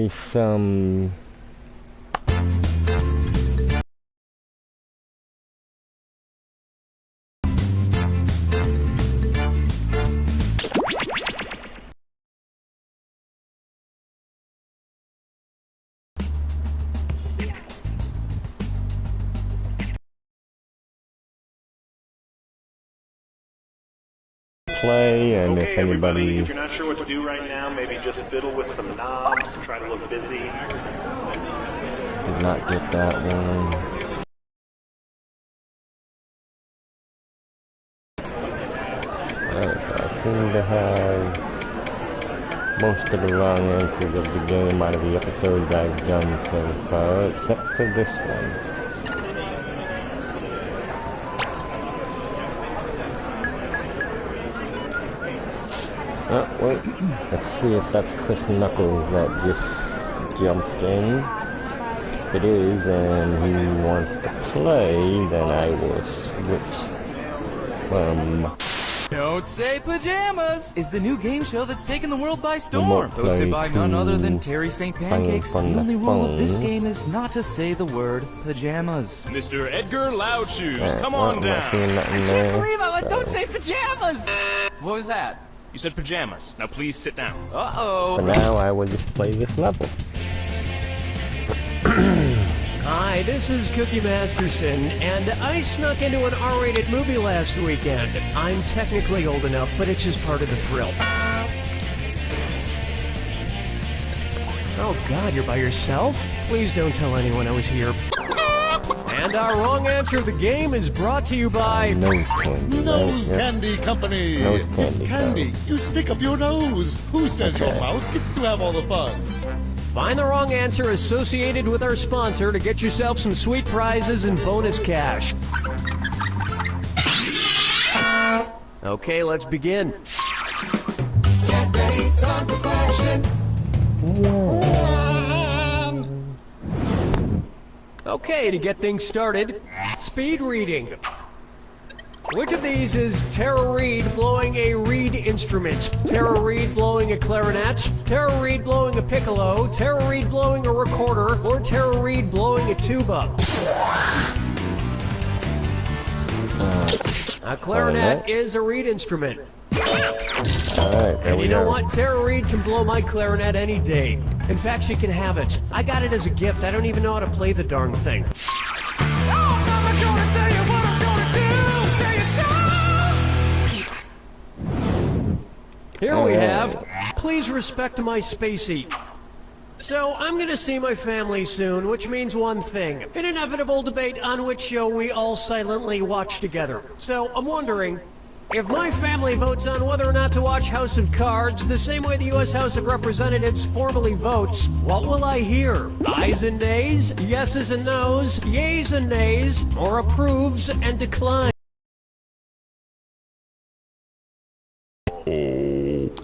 some play, and okay, if anybody if you're not sure what to do right now, maybe just fiddle with some knobs, try to look busy. did not get that one. I seem to have most of the wrong answers of the game out of the episodes I've done so far, except for this one. Oh, wait. Let's see if that's Chris Knuckles that just jumped in. If it is, and he wants to play, then I will switch from... Don't Say Pajamas is the new game show that's taken the world by storm. Hosted by none other than Terry St. Pancakes. The only rule of this game is not to say the word pajamas. Mr. Edgar Loudshoes, come on down. I can't believe I went Don't Say Pajamas! What was that? You said pajamas. Now please sit down. Uh-oh. For now, I will just play this level. Hi, this is Cookie Masterson, and I snuck into an R-rated movie last weekend. I'm technically old enough, but it's just part of the thrill. Oh God, you're by yourself? Please don't tell anyone I was here. And our wrong answer of the game is brought to you by... Nose candy. Nose Candy Company. Nose It's candy. candy. You stick up your nose. Who says your mouth gets to have all the fun? Find the wrong answer associated with our sponsor to get yourself some sweet prizes and bonus cash. Okay, let's begin. Get ready, time for question. Okay, to get things started, speed reading. Which of these is Tara Reid blowing a reed instrument? Tara Reid blowing a clarinet, Tara Reid blowing a piccolo, Tara Reid blowing a recorder, or Tara Reid blowing a tuba? A clarinet is a reed instrument. Alright, there And we you know go. what? Tara Reid can blow my clarinet any day. In fact, she can have it. I got it as a gift. I don't even know how to play the darn thing. Here we have, please respect my spacey. So, I'm gonna see my family soon, which means one thing. An inevitable debate on which show we all silently watch together. So, I'm wondering, if my family votes on whether or not to watch House of Cards, the same way the U.S. House of Representatives formally votes, what will I hear? Ayes and nays, yeses and nos, yays and nays, or approves and declines?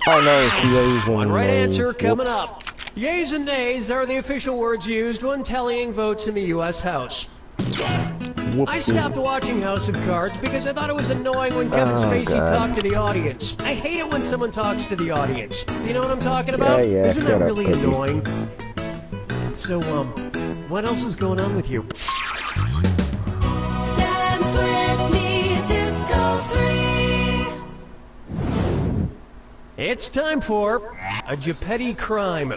Oh no, it's yays and One right nays. answer coming Whoops. up. Yays and nays are the official words used when tallying votes in the U.S. House. I stopped watching House of Cards because I thought it was annoying when Kevin Spacey talked to the audience. I hate it when someone talks to the audience. You know what I'm talking about? Yeah, Isn't that shut up, really Cookie. annoying? So, what else is going on with you? Dance with me, Disco 3. It's time for a Geppetto crime.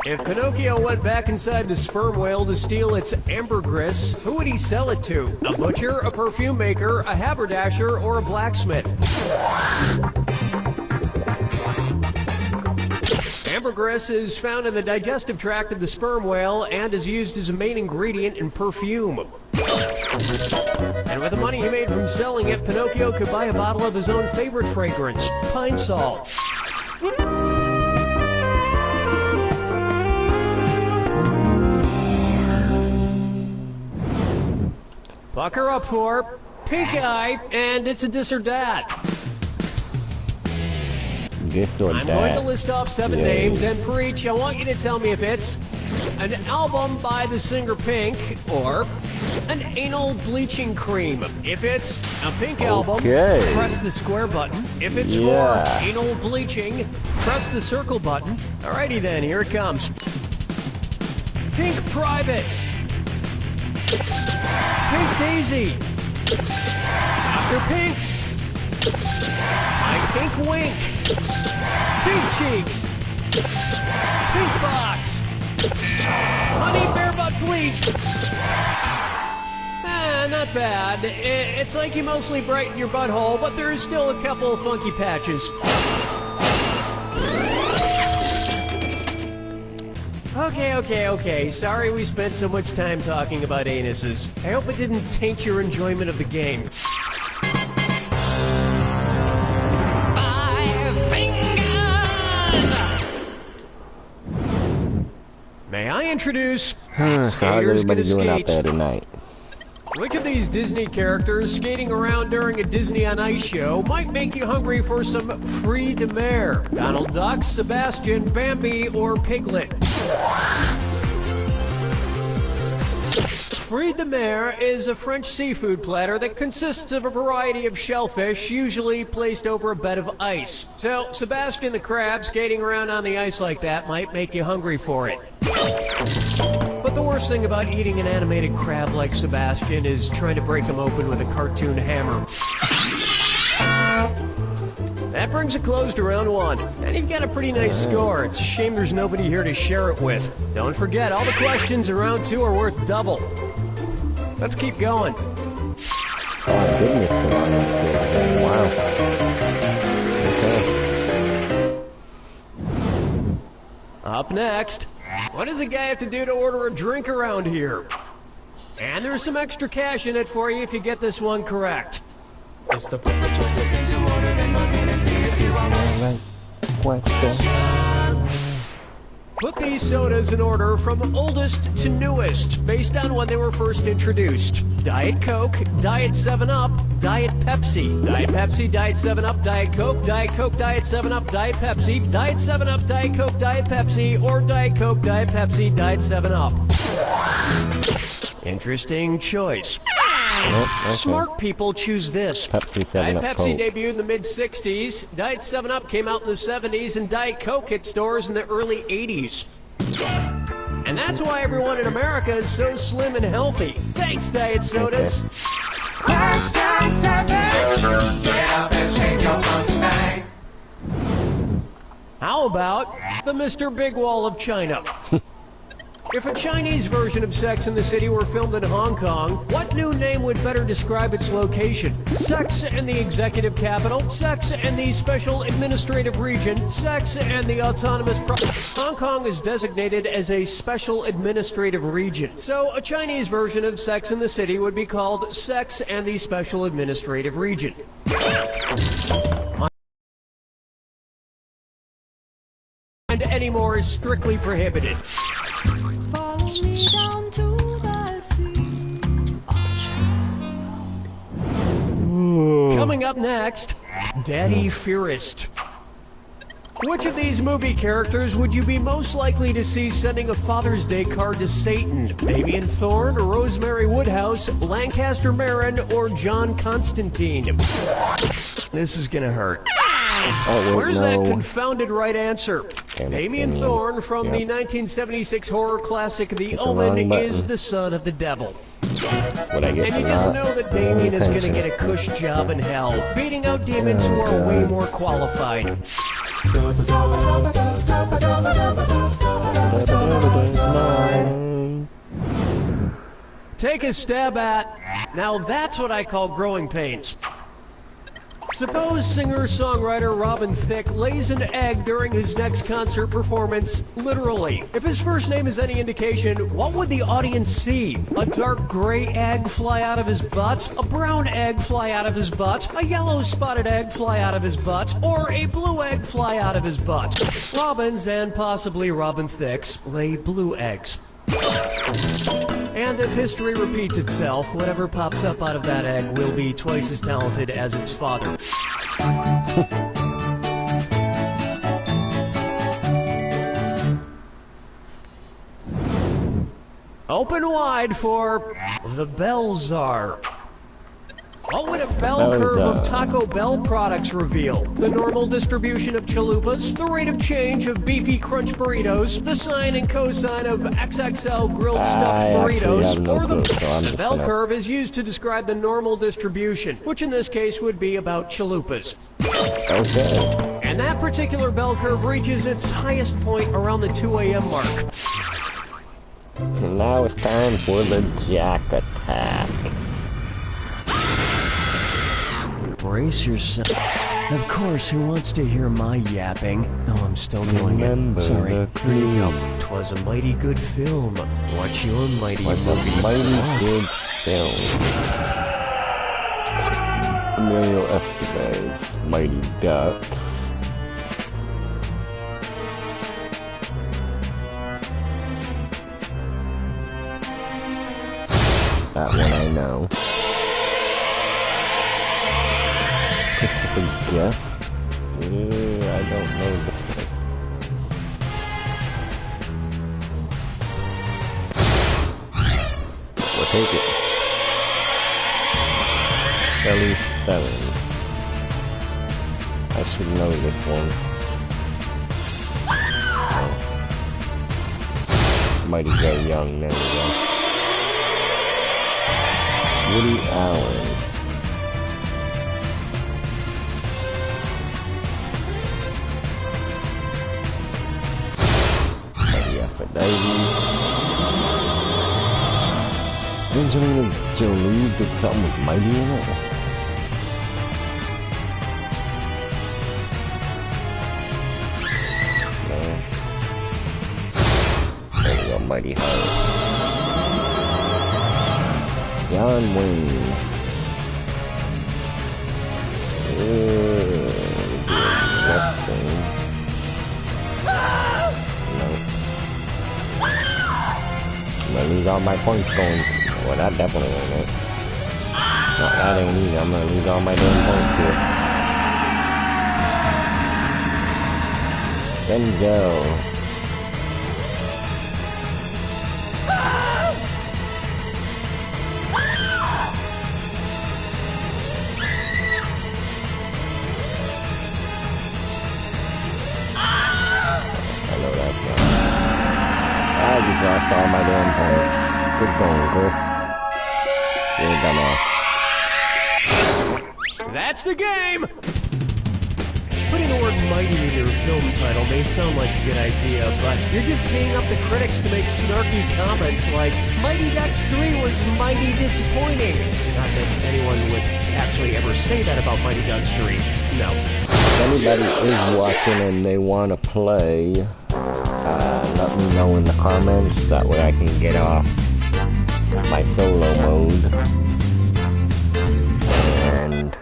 If Pinocchio went back inside the sperm whale to steal its ambergris, who would he sell it to? A butcher, a perfume maker, a haberdasher, or a blacksmith? Ambergris is found in the digestive tract of the sperm whale and is used as a main ingredient in perfume. And with the money he made from selling it, Pinocchio could buy a bottle of his own favorite fragrance, Pine Sol. Pucker up for Pink Eye, and it's a dis or dat. This or I'm that. going to list off 7 Yay. names, and for each, I want you to tell me if it's an album by the singer Pink or an anal bleaching cream. If it's a Pink album, Okay. press the square button. If it's Yeah. for anal bleaching, press the circle button. Alrighty then, here it comes. Pink Private. Pink Daisy. Dr. Pinks. My Pink Wink. Pink Cheeks. Pink Box. Honey Bear Butt Bleach. Not bad. It's like you mostly brighten your butthole, but there's still a couple of funky patches. Okay. Sorry we spent so much time talking about anuses. I hope it didn't taint your enjoyment of the game. 5 fingers! May I introduce So how's Skaters everybody Gonna doing out Skate? there tonight? Which of these Disney characters skating around during a Disney on Ice show might make you hungry for some fruits de mer? Donald Duck, Sebastian, Bambi, or Piglet? Fruits de mer is a French seafood platter that consists of a variety of shellfish, usually placed over a bed of ice. So, Sebastian the crab skating around on the ice like that might make you hungry for it. But the worst thing about eating an animated crab like Sebastian is trying to break him open with a cartoon hammer. That brings a close to round 1. And you've got a pretty nice score. It's a shame there's nobody here to share it with. Don't forget, all the questions in round 2 are worth double. Let's keep going. Oh my goodness, wow. Okay. Up next, what does a guy have to do to order a drink around here? And there's some extra cash in it for you if you get this one correct. It's the put the choices into order, then buzz in and see if you are right. Question. Put these sodas in order from oldest to newest, based on when they were first introduced. Diet Coke, Diet 7-Up, Diet Pepsi. Diet Pepsi, Diet 7-Up, Diet Coke, Diet Coke, Diet 7-Up, Diet Pepsi, Diet 7-Up, Diet Coke, Diet Pepsi, or Diet Coke, Diet Pepsi, Diet 7-Up. Interesting choice. Okay. Smart people choose this. Pepsi, Diet 7-Up, Pepsi Coke. debuted in the mid-60s, Diet 7-Up came out in the 70s, and Diet Coke hit stores in the early 80s. And that's why everyone in America is so slim and healthy. Thanks, Diet Sodas. Question 7. Get up and shake your monkey bang. How about the Mr. Big Wall of China? If a Chinese version of Sex and the City were filmed in Hong Kong, what new name would better describe its location? Sex and the Executive Capital, Sex and the Special Administrative Region, Sex and the Autonomous Hong Kong is designated as a Special Administrative Region. So a Chinese version of Sex and the City would be called Sex and the Special Administrative Region. And any more is strictly prohibited. Follow me down to the sea. Coming up next, Daddy Fearist. Which of these movie characters would you be most likely to see sending a Father's Day card to Satan? Fabian Thorne, Rosemary Woodhouse, Lancaster Marin, or John Constantine? This is gonna hurt. Oh, wait, Where's no. that confounded right answer? Damn it, Damien Damien. Thorne from the Yep. 1976 horror classic The the wrong Omen button. is the son of the devil. Would I get And you the just last know that Damien is gonna attention? get a cush job in hell, beating out demons who are way more qualified. Take a stab at. Now that's what I call growing pains. Suppose singer-songwriter Robin Thicke lays an egg during his next concert performance, literally. If his first name is any indication, what would the audience see? A dark gray egg fly out of his butt? A brown egg fly out of his butt? A yellow spotted egg fly out of his butt? Or a blue egg fly out of his butt? Robins, and possibly Robin Thicke's, lay blue eggs. And if history repeats itself, whatever pops up out of that egg will be twice as talented as its father. Open wide for the Bell Czar. What would a bell curve of Taco Bell products reveal? The normal distribution of chalupas, the rate of change of beefy crunch burritos, the sine and cosine of XXL grilled stuffed burritos, or the bell curve is used to describe the normal distribution, which in this case would be about chalupas. Okay. And that particular bell curve reaches its highest point around the 2 a.m. mark. Now it's time for the Jack attack. Brace yourself. Of course, who wants to hear my yapping? Oh, I'm still doing it. Sorry. Here you go. 'Twas a mighty good film. Watch your mighty movie. Mighty good film. Emilio Estevez, Mighty Ducks. That one I know. Christopher Guest? I don't know this one. We'll take it. Kelly 7. I should know this one. Oh. Mighty Go Young, there we go. Woody Allen. Mighty Aphrodite. Angelina Jolie did something with Mighty in it. No. There we go, Mighty Heart. John Wayne. Western. No. I'm gonna lose all my points going. Well, that definitely ain't it. No, that ain't easy. I'm gonna lose all my damn points here. Denzel. I just lost all my damn points. Good going, Chris. You're a dumbass. That's the game! Putting the word mighty in your film title may sound like a good idea, but you're just teeing up the critics to make snarky comments like, Mighty Ducks 3 was mighty disappointing. Not that anyone would actually ever say that about Mighty Ducks 3. No. If anybody is watching and they want to play, let me know in the comments. That way I can get off my solo mode. And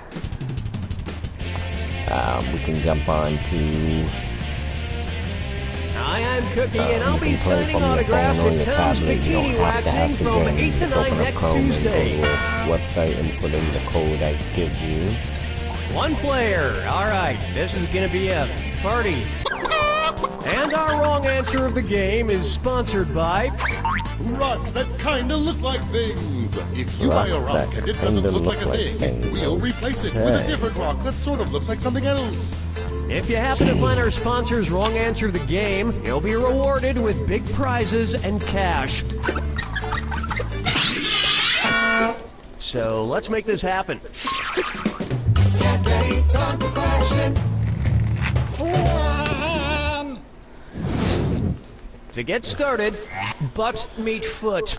we can jump on to... Hi, I'm Cookie, and I'll be signing autographs at Tom's Bikini Waxing from 8 to 9 next Tuesday. Go to the website and put in the code I give you. One player. All right, this is going to be a party. And our wrong answer of the game is sponsored by... Rocks that kinda look like things. If you buy a rock and it doesn't look like a thing, we'll replace it with a different rock that sort of looks like something else. If you happen to find our sponsor's wrong answer of the game, you'll be rewarded with big prizes and cash. So let's make this happen. Get ready, time for question. To get started, butt meet foot.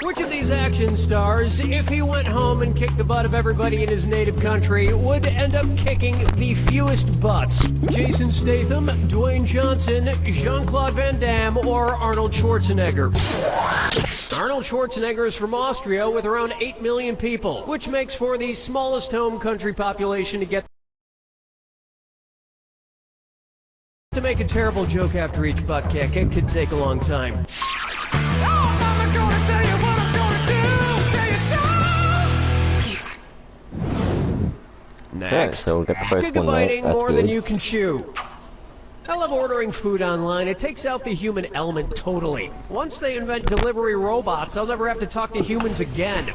Which of these action stars, if he went home and kicked the butt of everybody in his native country, would end up kicking the fewest butts? Jason Statham, Dwayne Johnson, Jean-Claude Van Damme, or Arnold Schwarzenegger? Arnold Schwarzenegger is from Austria with around 8 million people, which makes for the smallest home country population to get. To make a terrible joke after each butt kick, it could take a long time. Next, so we'll get the first one right. gigabyting That's more good. than you can chew. I love ordering food online. It takes out the human element totally. Once they invent delivery robots, I'll never have to talk to humans again.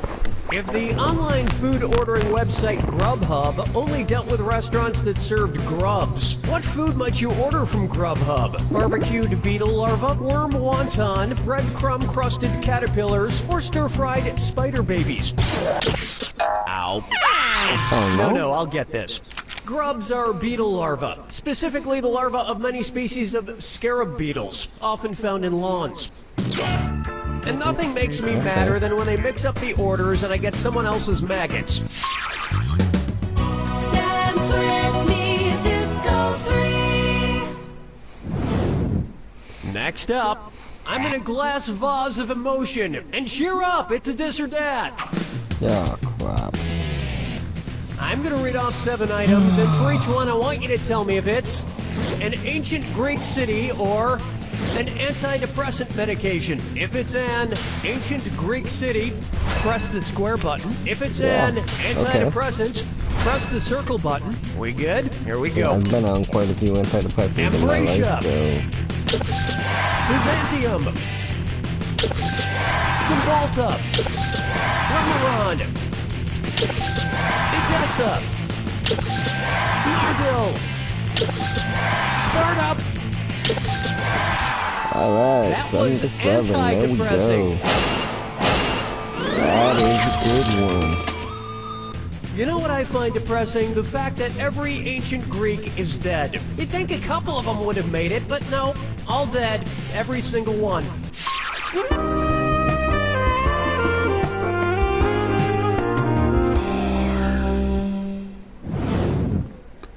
If the online food ordering website Grubhub only dealt with restaurants that served grubs, what food might you order from Grubhub? Barbecued beetle larva, worm wonton, breadcrumb-crusted caterpillars, or stir-fried spider babies? Ow. Oh, No, I'll get this. Grubs are beetle larvae, specifically the larvae of many species of scarab beetles, often found in lawns. And nothing makes me madder than when they mix up the orders and I get someone else's maggots. Dance with me, Disco 3. Next up, I'm in a glass vase of emotion. And cheer up, it's a this or that. Oh, crap. I'm gonna read off 7 items, and for each one I want you to tell me if it's an ancient Greek city or an antidepressant medication. If it's an ancient Greek city, press the square button. If it's an antidepressant, press the circle button. We good? Here we go. I've been on quite a few antidepressants in my Ambrosia. life, Byzantium. Cymbalta. Remeron. Edessa. Nardil. Sparta. Alright, That 7 was to 7. There we go. anti-depressing. That is a good one. You know what I find depressing? The fact that every ancient Greek is dead. You'd think a couple of them would have made it, but no, all dead. Every single one.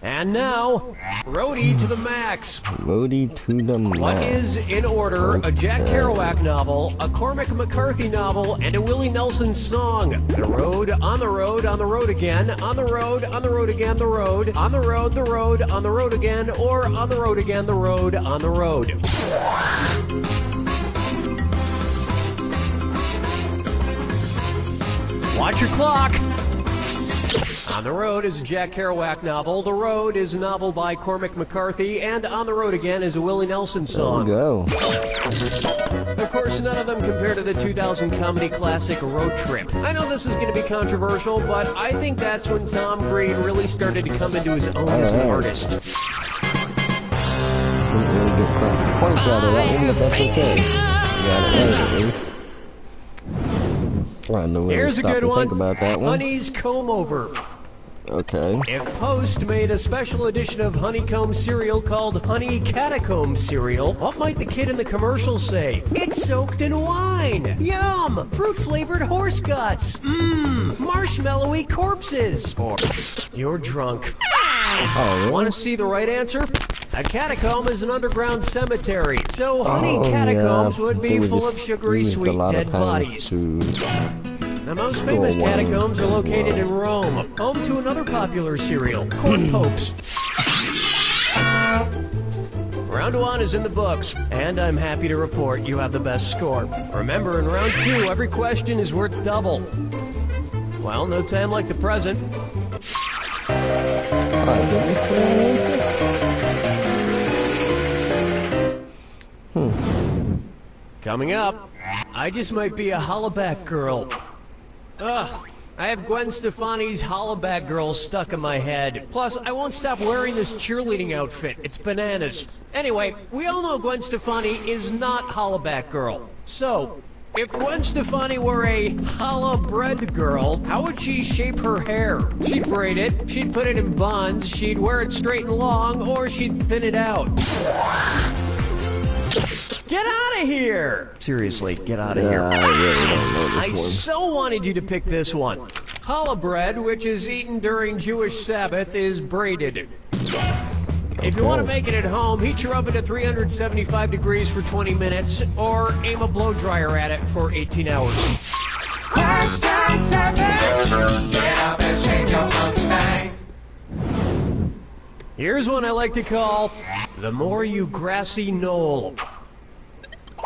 And now, Roadie to the max. Roadie to the max. What is in order a Jack Kerouac novel, a Cormac McCarthy novel, and a Willie Nelson song? The road, on the road, on the road again, on the road again, the road, on the road, on the road again, or on the road again, the road, on the road. Watch your clock. On the Road is a Jack Kerouac novel. The Road is a novel by Cormac McCarthy, and On the Road Again is a Willie Nelson song. There we go. Of course, none of them compare to the 2000 comedy classic Road Trip. I know this is going to be controversial, but I think that's when Tom Green really started to come into his own as an artist. Didn't really get points out of that one, but that's okay. Got it right at least. Here's a good one. Think about that one. Honey's Comb Over. Okay. If Post made a special edition of honeycomb cereal called Honey Catacomb Cereal, what might the kid in the commercial say? It's soaked in wine! Yum! Fruit-flavored horse guts! Mmm! Marshmallowy corpses! Or, you're drunk. Oh, really? Want to see the right answer? A catacomb is an underground cemetery, so honey catacombs would be full of sugary sweet dead bodies. The most famous catacombs are located in Rome, home to another popular cereal, Corn Popes. Round 1 is in the books, and I'm happy to report you have the best score. Remember, in round 2, every question is worth double. Well, no time like the present. Coming up, I just might be a hollaback girl. Ugh, I have Gwen Stefani's hollaback girl stuck in my head. Plus, I won't stop wearing this cheerleading outfit. It's bananas. Anyway, we all know Gwen Stefani is not hollaback girl. So, if Gwen Stefani were a holla bread girl, how would she shape her hair? She'd braid it, she'd put it in buns, she'd wear it straight and long, or she'd thin it out. Get out of here! Seriously, get out of here. I really don't know this I one. so wanted you to pick this one. Challah bread, which is eaten during Jewish Sabbath, is braided. If you want to make it at home, heat your oven to 375 degrees for 20 minutes, or aim a blow dryer at it for 18 hours. Question 7. Get up and shake your monkey bang. Here's one I like to call The More You Grassy Knoll.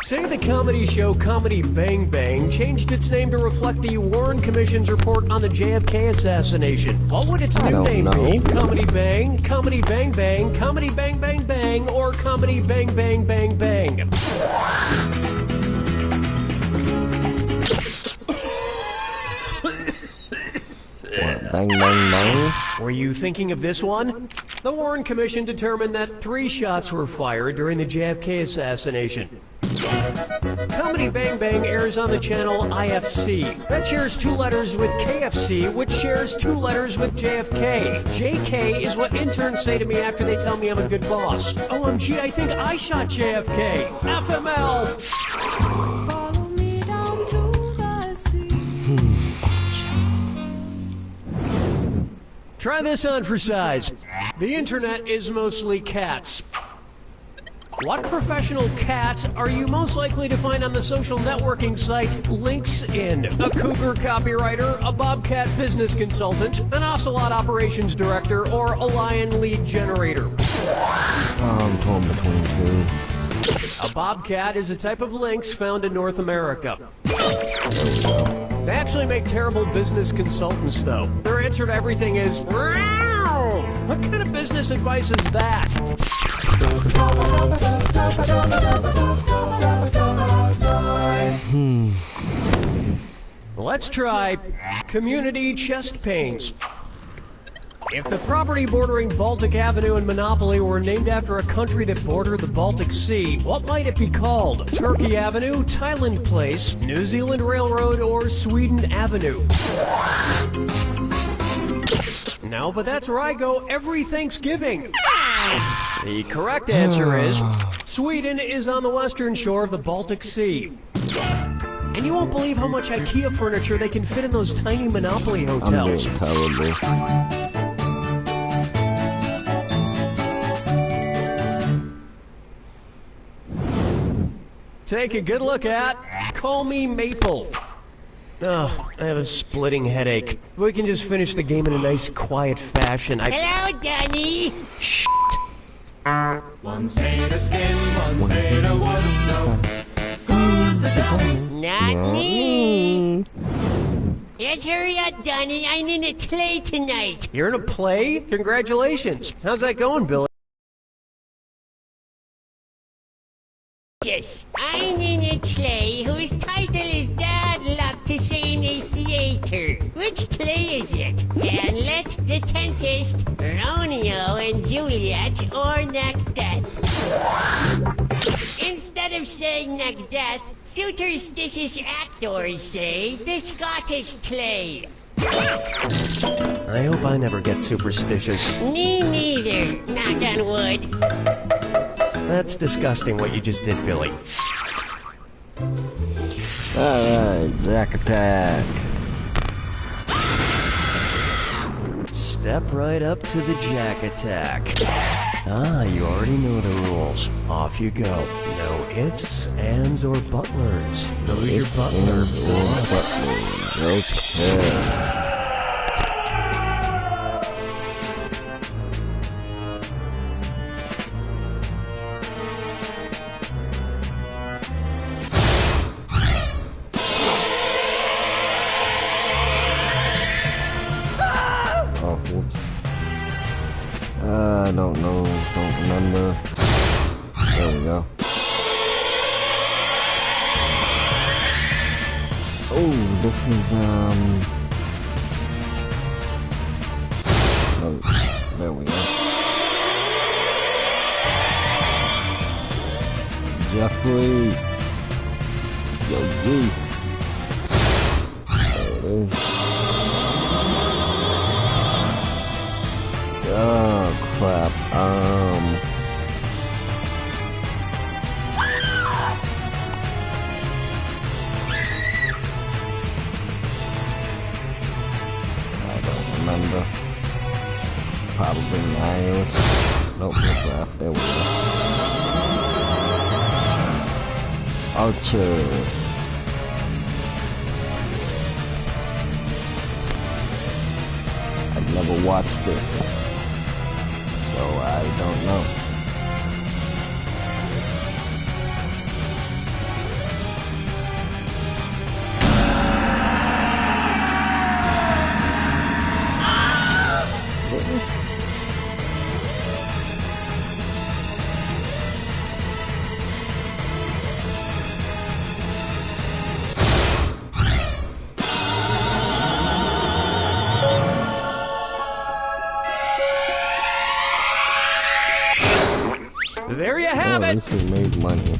Say the comedy show Comedy Bang Bang changed its name to reflect the Warren Commission's report on the JFK assassination. What would its new name be? Comedy Bang, Comedy Bang Bang, Comedy Bang Bang Bang, Bang or Comedy Bang Bang Bang Bang? Bang, bang, bang. Were you thinking of this one? The Warren Commission determined that 3 shots were fired during the JFK assassination. Comedy Bang Bang airs on the channel IFC. That shares 2 letters with KFC, which shares 2 letters with JFK. JK is what interns say to me after they tell me I'm a good boss. OMG, I think I shot JFK. FML! Follow me down to the sea. Try this on for size. The internet is mostly cats. What professional cat are you most likely to find on the social networking site LinkedIn? A cougar copywriter, a bobcat business consultant, an ocelot operations director, or a lion lead generator? I'm torn between 2. A bobcat is a type of lynx found in North America. They actually make terrible business consultants, though. Their answer to everything is, "Meow." What kind of business advice is that? Let's try community chest pains. If the property bordering Baltic Avenue and Monopoly were named after a country that bordered the Baltic Sea, what might it be called? Turkey Avenue, Thailand Place, New Zealand Railroad, or Sweden Avenue? No, but that's where I go every Thanksgiving. The correct answer is Sweden is on the western shore of the Baltic Sea. And you won't believe how much IKEA furniture they can fit in those tiny Monopoly hotels. I'm being terrible. Take a good look at Call Me Maple. Oh, I have a splitting headache. We can just finish the game in a nice, quiet fashion. Hello, Danny! Shh! One's made of skin, one's made of wood, so who's the devil? Not me! Let's hurry up, Donnie. I'm in a play tonight. You're in a play? Congratulations. How's that going, Billy? Yes, I'm in a play whose title is Bad Luck to Say in a Theater. Which play is it? Hamlet, The Tempest, Romeo and Juliet, or Macbeth? Instead of saying Macbeth, superstitious actors say the Scottish play. I hope I never get superstitious. Me neither, knock on wood. That's disgusting what you just did, Billy. Alright, Jack Attack. Step right up to the Jack Attack. Ah, you already know the rules. Off you go. No ifs, ands, or butlers. Those your butlers. Okay. I don't know, don't remember. There we go. Oh, this is, oh, there we go. Jeffrey. Yo, G. There it is. Oh, crap. I don't remember. Probably Niles. Nope, crap. There we go. Archer. I've never watched it. So I don't know. it! Who made money.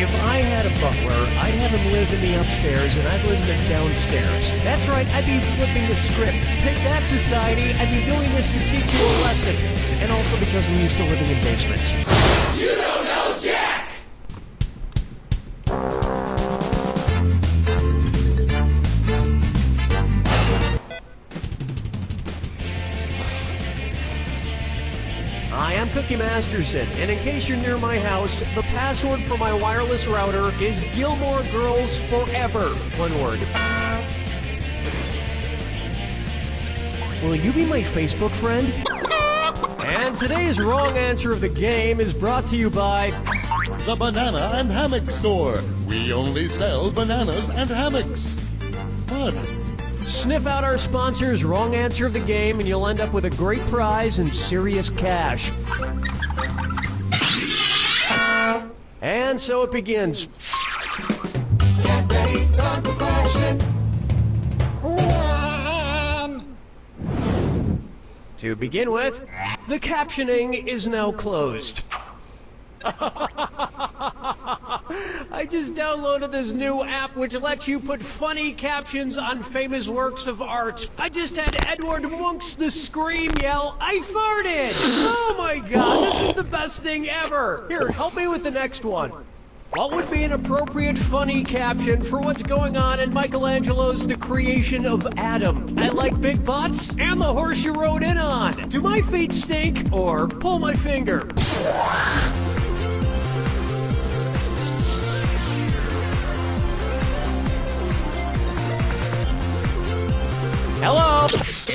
If I had a butler, I'd have him live in the upstairs and I'd live in the downstairs. That's right, I'd be flipping the script. Take that, society. I'd be doing this to teach you a lesson. And also because I'm used to living in basements. You don't know Jack! Hi, I'm Cookie Masterson, and in case you're near my house, the password for my wireless router is Gilmore Girls Forever. One word. Will you be my Facebook friend? And today's wrong answer of the game is brought to you by The Banana and Hammock Store. We only sell bananas and hammocks. What? Sniff out our sponsor's wrong answer of the game and you'll end up with a great prize and serious cash. And so it begins. Get ready, time for question. One. To begin with, the captioning is now closed. I just downloaded this new app which lets you put funny captions on famous works of art. I just had Edward Munch's The Scream yell, "I farted!" Oh my god, this is the best thing ever! Here, help me with the next one. What would be an appropriate funny caption for what's going on in Michelangelo's The Creation of Adam? I like big butts and the horse you rode in on. Do my feet stink or pull my finger? Hello!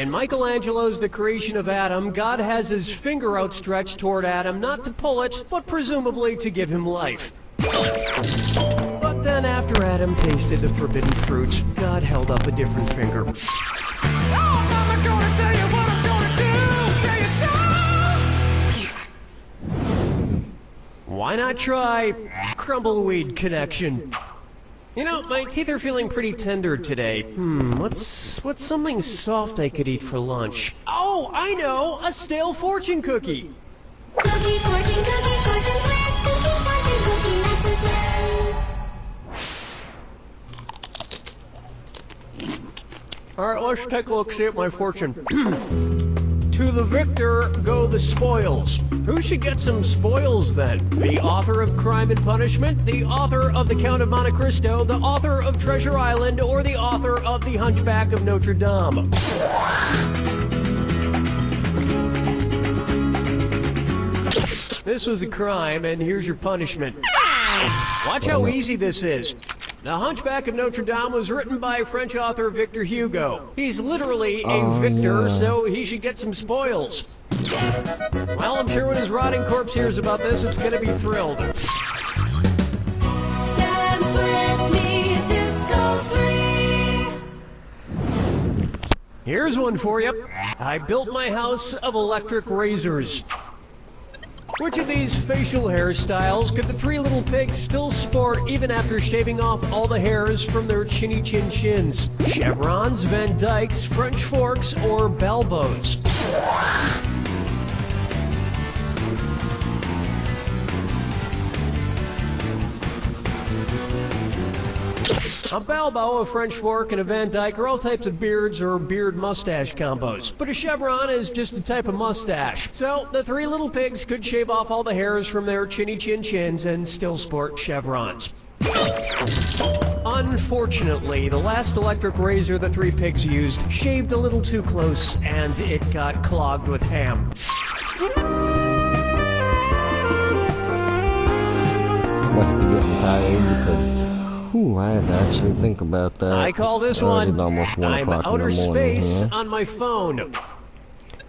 In Michelangelo's The Creation of Adam, God has his finger outstretched toward Adam, not to pull it, but presumably to give him life. But then after Adam tasted the forbidden fruit, God held up a different finger. Oh, Mama, gonna tell you what I'm gonna do! Say it so! Why not try Crumbleweed Connection? You know, my teeth are feeling pretty tender today. What's something soft I could eat for lunch? Oh, I know! A stale fortune cookie! Cookie, fortune, fortune, cookie, necessary. Alright, let's take a look, see at my fortune. To the victor go the spoils. Who should get some spoils then? The author of Crime and Punishment, the author of The Count of Monte Cristo, the author of Treasure Island, or the author of The Hunchback of Notre Dame? This was a crime, and here's your punishment. Watch how easy this is. The Hunchback of Notre Dame was written by French author Victor Hugo. He's literally a victor, so he should get some spoils. Well, I'm sure when his rotting corpse hears about this, it's gonna be thrilled. Dance with me, Disco 3. Here's one for you. I built my house of electric razors. Which of these facial hairstyles could the three little pigs still sport even after shaving off all the hairs from their chinny chin chins? Chevrons, Van Dykes, French forks, or Balbos? A Balbo, a French fork, and a Van Dyke are all types of beards or beard-mustache combos. But a chevron is just a type of mustache. So, the three little pigs could shave off all the hairs from their chinny chin chins and still sport chevrons. Unfortunately, the last electric razor the three pigs used shaved a little too close, and it got clogged with ham. Must be getting tired because I had to actually think about that. I call this one, almost 1 I'm o'clock in outer the morning, space on my phone.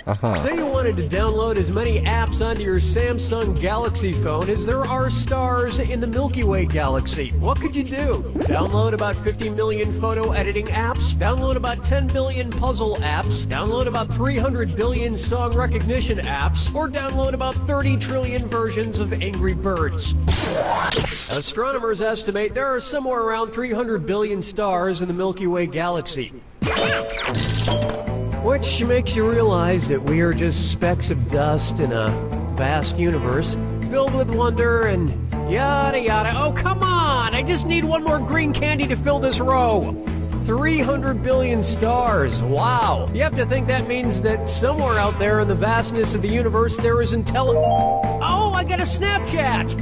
Uh-huh. Say you wanted to download as many apps onto your Samsung Galaxy phone as there are stars in the Milky Way galaxy. What could you do? Download about 50 million photo editing apps, download about 10 billion puzzle apps, download about 300 billion song recognition apps, or download about 30 trillion versions of Angry Birds. Astronomers estimate there are somewhere around 300 billion stars in the Milky Way galaxy. Which makes you realize that we are just specks of dust in a vast universe. filled with wonder and yada yada. Oh, come on! I just need one more green candy to fill this row. 300 billion stars. Wow. You have to think that means that somewhere out there in the vastness of the universe there is Oh, I got a Snapchat!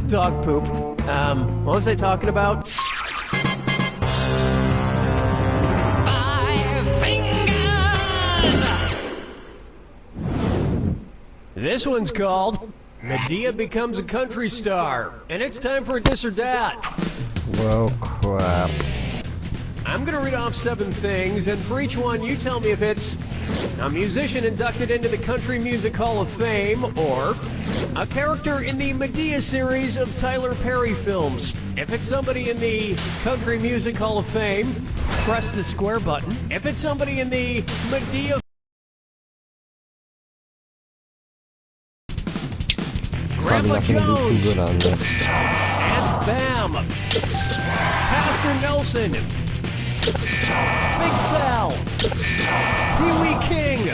Dog poop. What was I talking about? 5 fingers! This one's called Medea Becomes a Country Star. And it's time for a this or that. Well, crap. I'm gonna read off 7 things, and for each one, you tell me if it's a musician inducted into the Country Music Hall of Fame, or a character in the Medea series of Tyler Perry films. If it's somebody in the Country Music Hall of Fame, press the square button. If it's somebody in the Medea... Grandpa Jones! And Bam! Pastor Nelson! Big Sal, Pee-wee King,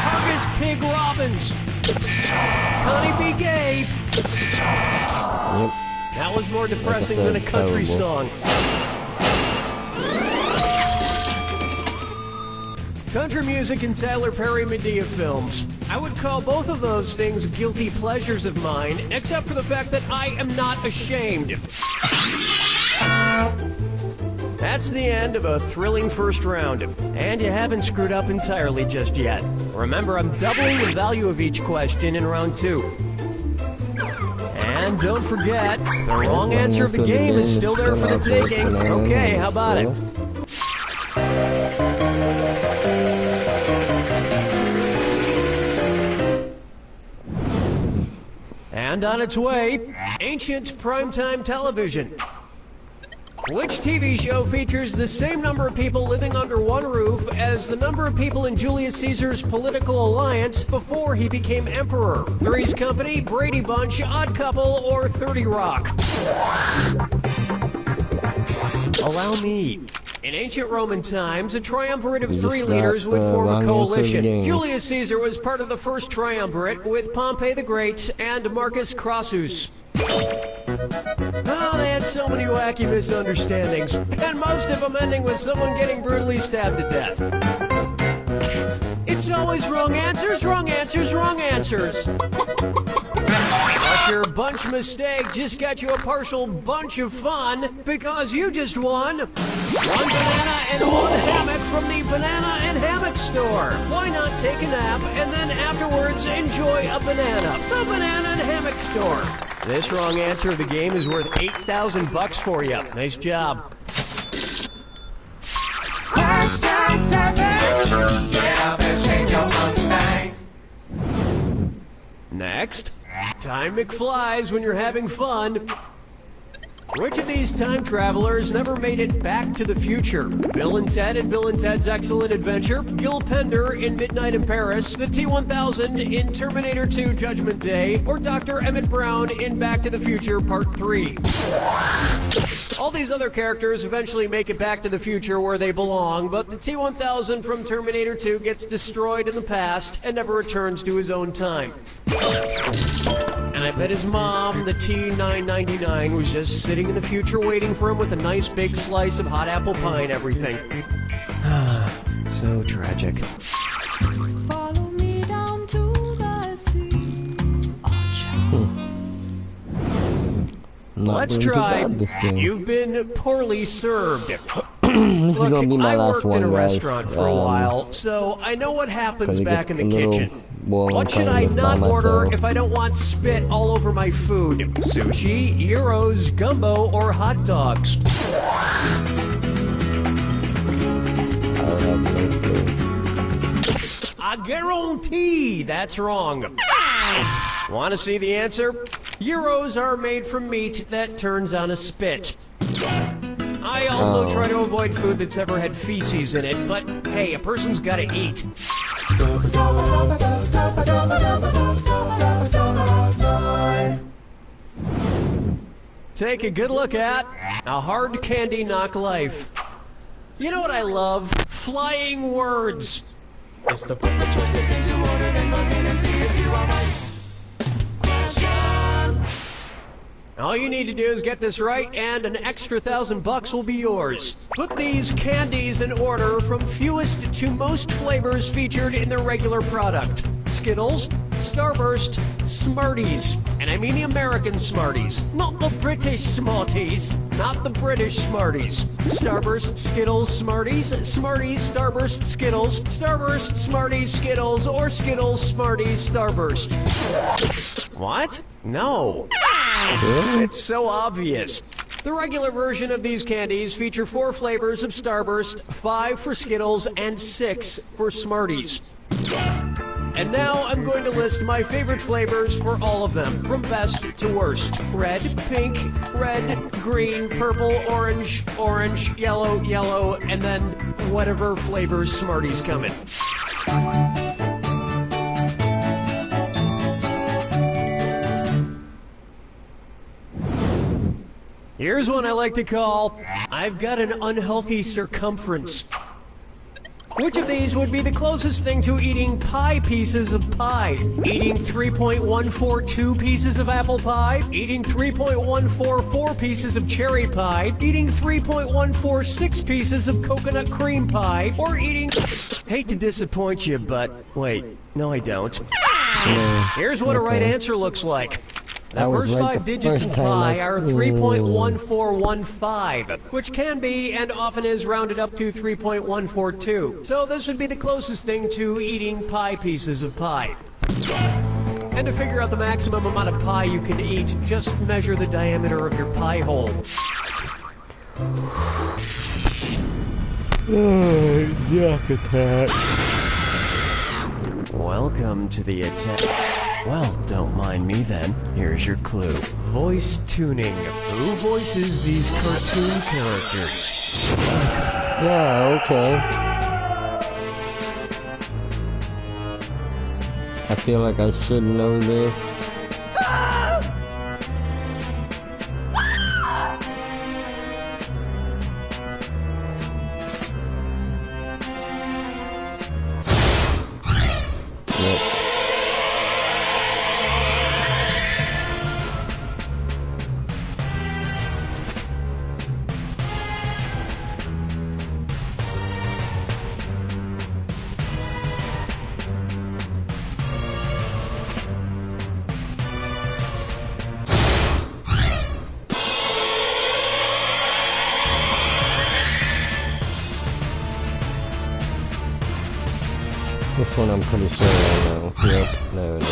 Hargus Pig Robbins, Connie B. Gay. Yep. That was more depressing than a country song. Country music and Tyler Perry Medea films. I would call both of those things guilty pleasures of mine, except for the fact that I am not ashamed. That's the end of a thrilling first round, and you haven't screwed up entirely just yet. Remember, I'm doubling the value of each question in round 2. And don't forget, the wrong answer of the game is still there for the taking. Okay, how about it? And on its way, ancient primetime television. Which TV show features the same number of people living under one roof as the number of people in Julius Caesar's political alliance before he became emperor? Three's Company, Brady Bunch, Odd Couple, or 30 Rock? Allow me. In ancient Roman times, a triumvirate of 3 leaders would form a coalition. Julius Caesar was part of the first triumvirate with Pompey the Great and Marcus Crassus. Oh, they had so many wacky misunderstandings, and most of them ending with someone getting brutally stabbed to death. It's always wrong answers, wrong answers, wrong answers. But your bunch mistake just got you a partial bunch of fun because you just won 1 banana and 1 hammock from the Banana and Hammock Store. Why not take a nap and then afterwards enjoy a banana? The Banana and Hammock Store. This wrong answer of the game is worth $8,000 for you. Nice job. Question 7. Get up and shake your monkey bang. Next, time McFlies when you're having fun. Which of these time travelers never made it back to the future? Bill and Ted in Bill and Ted's Excellent Adventure, Gil Pender in Midnight in Paris, the T-1000 in Terminator 2 Judgment Day, or Dr. Emmett Brown in Back to the Future Part 3. All these other characters eventually make it back to the future where they belong, but the T-1000 from Terminator 2 gets destroyed in the past and never returns to his own time. And I bet his mom, the T-999, was just sitting in the future waiting for him with a nice big slice of hot apple pie and everything. So tragic. Follow me down to the sea. Let's try. You've been poorly served. This Look, is gonna be my I last worked in a one, guys. restaurant for a while, so I know what happens It back in gets the a little kitchen. boring What should I playing this by not order myself. if I don't want spit all over my food? Sushi, gyros, gumbo, or hot dogs? I have no clue. I guarantee that's wrong. Want to see the answer? Gyros are made from meat that turns on a spit. I also try to avoid food that's ever had feces in it, but hey, a person's gotta eat. Take a good look at a hard candy knock life. You know what I love? Flying words. It's the put the choices into order, then buzz in and see if you are right. All you need to do is get this right, and an extra $1,000 will be yours. Put these candies in order from fewest to most flavors featured in their regular product. Skittles, Starburst, Smarties. And I mean the American Smarties, not the British Smarties. Not the British Smarties. Starburst, Skittles, Smarties, Smarties, Starburst, Skittles, Starburst, Smarties, Skittles, or Skittles, Smarties, Starburst. What? No. It's so obvious. The regular version of these candies feature 4 flavors of Starburst, 5 for Skittles, and 6 for Smarties. And now I'm going to list my favorite flavors for all of them, from best to worst. Red, pink, red, green, purple, orange, orange, yellow, yellow, and then whatever flavors Smarties come in. Here's one I like to call, I've got an unhealthy circumference. Which of these would be the closest thing to eating pie pieces of pie? Eating 3.142 pieces of apple pie? Eating 3.144 pieces of cherry pie? Eating 3.146 pieces of coconut cream pie? Or eating... Hate to disappoint you, but... Wait, no I don't. Here's what a right answer looks like. The first 5 digits in pi are 3.1415, which can be and often is rounded up to 3.142. So this would be the closest thing to eating pie pieces of pie. And to figure out the maximum amount of pie you can eat, just measure the diameter of your pie hole. Jack attack. Welcome to the attack. Well, don't mind me then. Here's your clue. Voice tuning. Who voices these cartoon characters? Yeah, okay. I feel like I should know this. This one I'm pretty sure I know. Yep, there it is.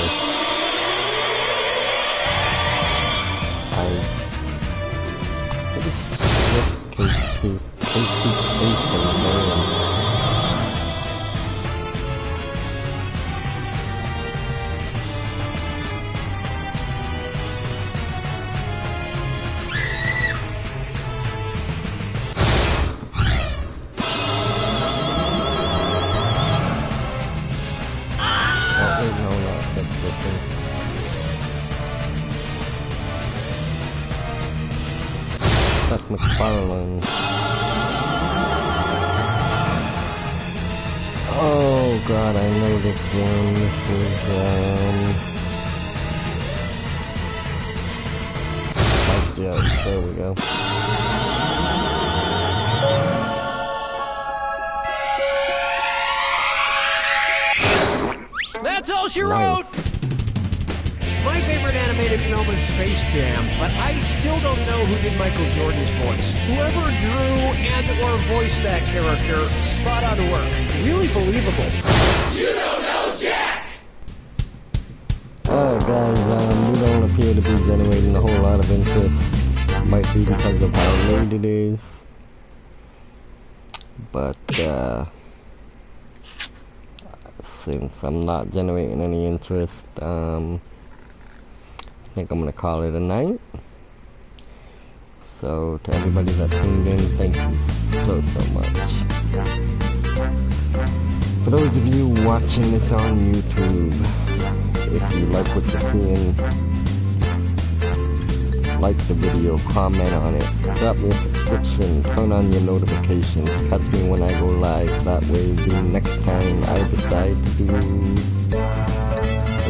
McFarlane. Oh god, I know this game. This is there we go. That's all she wrote! My favorite animated film is Space Jam, but I still don't know who did Michael Jordan's voice. Whoever drew and or voiced that character, spot on work. Really believable. You don't know Jack! Oh guys, we don't appear to be generating a whole lot of interest. Might be because of how late it is. But, since I'm not generating any interest, I think I'm gonna call it a night. So to everybody that tuned in, thank you so much. For those of you watching this on YouTube, if you like what you're seeing, like the video, comment on it, drop me a subscription, turn on your notifications, catch me when I go live. That way the next time I decide to do a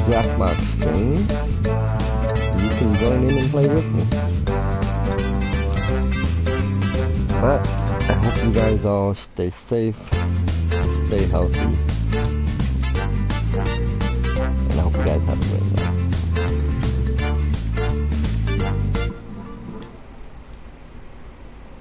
Jackbox stream, you can join in and play with me. But I hope you guys all stay safe, stay healthy,